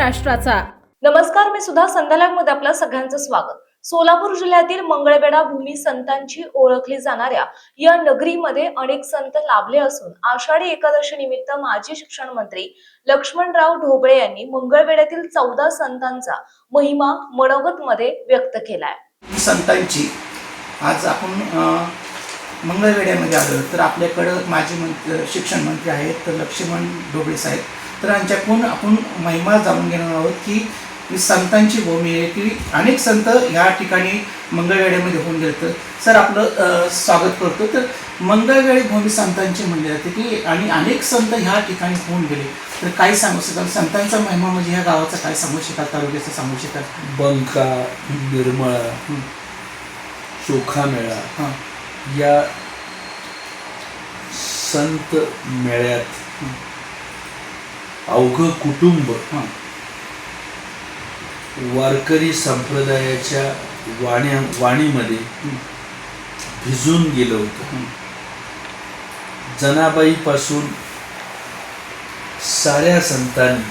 महाराष्ट्राचा। नमस्कार, मी सुद्धा संध्याकाळमध्ये आपलं सगळ्यांचं स्वागत। सोलापूर जिल्ह्यातील मंगळवेढा भूमी संतांची ओळखली जाणाऱ्या या नगरीमध्ये अनेक संत लाभले असून आषाढी एकादशी निमित्त माजी शिक्षण मंत्री लक्ष्मणराव ढोबळे यांनी मंगळवेढ्यातील 14 संतांचा महिमा मनोगत मध्ये व्यक्त केलाय। संतांची आज आपण मंगळवेढ्यामध्ये आलो तर आपल्याकडे माजी शिक्षण मंत्री आहेत लक्ष्मण ढोबळे साहेब, तर यांच्याकडून आपण महिमा जाणून घेणार आहोत की संतांची भूमी आहे की अनेक संत ह्या ठिकाणी मंगळवेढ्यामध्ये होऊन गेले। तर सर आपलं स्वागत करतो। तर मंगळवेढी भूमी संतांची म्हणले जाते की आणि अनेक संत ह्या ठिकाणी होऊन गेले, तर काय सांगू शकाल संतांचा महिमा म्हणजे ह्या गावाचा काय सांगू शकाल, तालुक्याचं सांगू शकाल? बंका, निर्मळा, चोखामेळा या संत मेळ्यात अवघं कुटुंब वारकरी संप्रदायाच्या वाणीमध्ये भिजून गेलं होतं। जनाबाईपासून साऱ्या संतांनी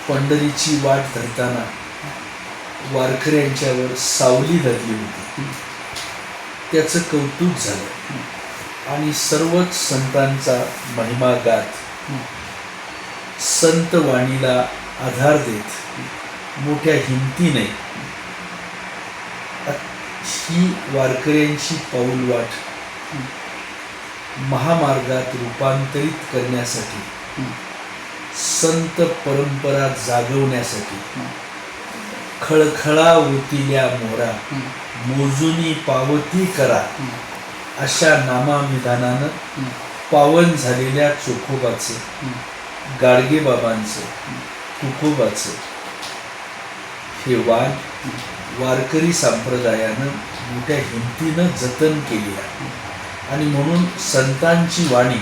पंढरीची वाट धरताना वारकऱ्यांच्यावर सावली धरली होती, त्याचं कौतुक झालं आणि सर्वच संतांचा महिमा गात संत वाणीला आधार देत मोठ्या हिमतीने ही वारकऱ्यांची पाऊलवाट महामार्गात रूपांतरित करण्यासाठी, संत परंपरा जागवण्यासाठी खळखळा ओतिल्या मोरा मोजुनी पावती करा अशा नामाविधानानं पावन झालेल्या चोखोबाचं, गाडगेबाबांचं, तुकोबाचं हे वाण वारकरी संप्रदायानं मोठ्या हिमतीनं जतन केली आहे आणि म्हणून संतांची वाणी,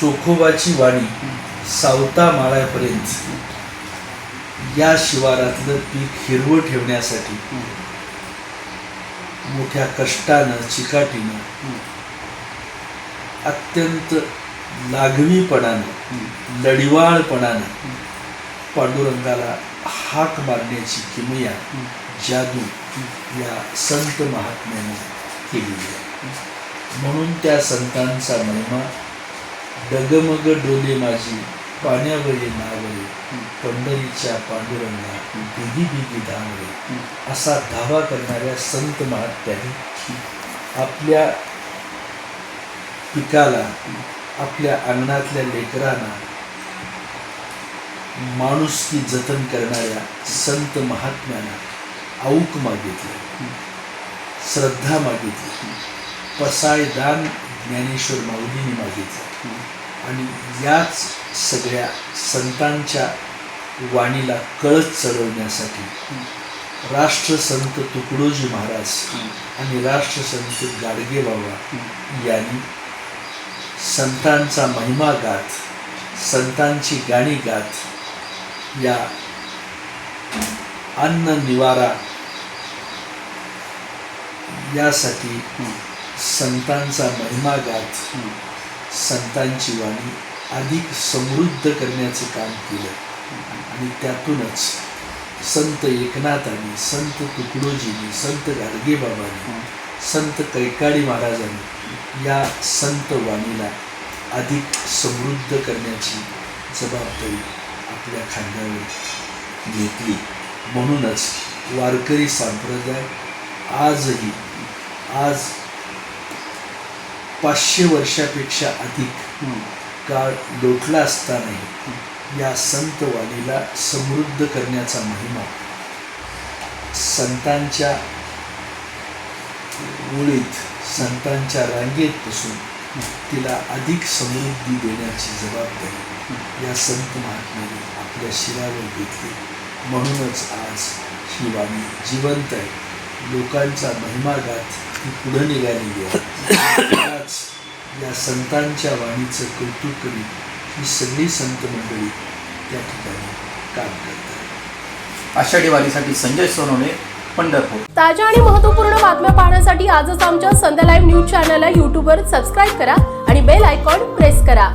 चोखोबाची वाणी सावता माळ्यापर्यंत या शिवारातलं पीक हिरवं ठेवण्यासाठी मोठ्या कष्टानं, चिकाटीनं, अत्यंत लागवीपणानं, लढिवाळपणानं पांडुरंगाला हाक मारण्याची किमया, जादू या संत महात्म्याने केली आहे। म्हणून त्या संतांचा महिमा डगमग डोले माझी पाण्यावरी नावरे, पंढरीच्या पांडुरंगा बिगी बिगी धावरे असा धावा करणाऱ्या संत महात्म्याने आपल्या पिकाला, आपल्या अंगणातल्या लेकरांना माणुसकी जतन करणाऱ्या संत महात्म्यांना औक मागितलं, श्रद्धा मागितली, पसाय दान ज्ञानेश्वर माऊलींनी मागितलं आणि याच सगळ्या संतांच्या वाणीला कळस चढवण्यासाठी राष्ट्रसंत तुकडोजी महाराज आणि राष्ट्रसंत गाडगेबाबा यांनी संतांचा महिमा गात, संतांची गाणी गात या अन्न निवारा यासाठी संतांचा महिमा गात संतांची वाणी अधिक समृद्ध करण्याचं काम केलं आणि त्यातूनच संत एकनाथांनी, संत तुकडोजींनी, संत गाडगेबाबांनी, संत कैकाडी महाराजांनी या संत वाणीला अधिक समृद्ध करण्याची जबाबदारी आपल्या खांद्यावर घेतली। म्हणूनच वारकरी संप्रदाय आजही आज 500 वर्षापेक्षा अधिक काळ लोटला असतानाही या संत वाणीला समृद्ध करण्याचा महिमा संतांच्या ओळीत, संतांच्या रांगेत बसून तिला अधिक समृद्धी देण्याची जबाबदारी या संत महात्म्याने आपल्या शिरावर घेतली। म्हणूनच आज ही वाणी जिवंत आहे, लोकांचा महिमा गात ती पुढे निघालेली आहे। आज या संतांच्या वाणीचं कौतुक करीत ही सगळी संत मंडळी त्या ठिकाणी काम करतात। आषाढी वारीसाठी संजय सोनवणे, पंढरपूर। ताज्या आणि महत्त्वपूर्ण बातम्या पाहण्यासाठी आजच आमच्या संध्या लाईव्ह न्यूज चॅनलला YouTubeवर सबस्क्राईब करा आणि बेल आयकॉन प्रेस करा।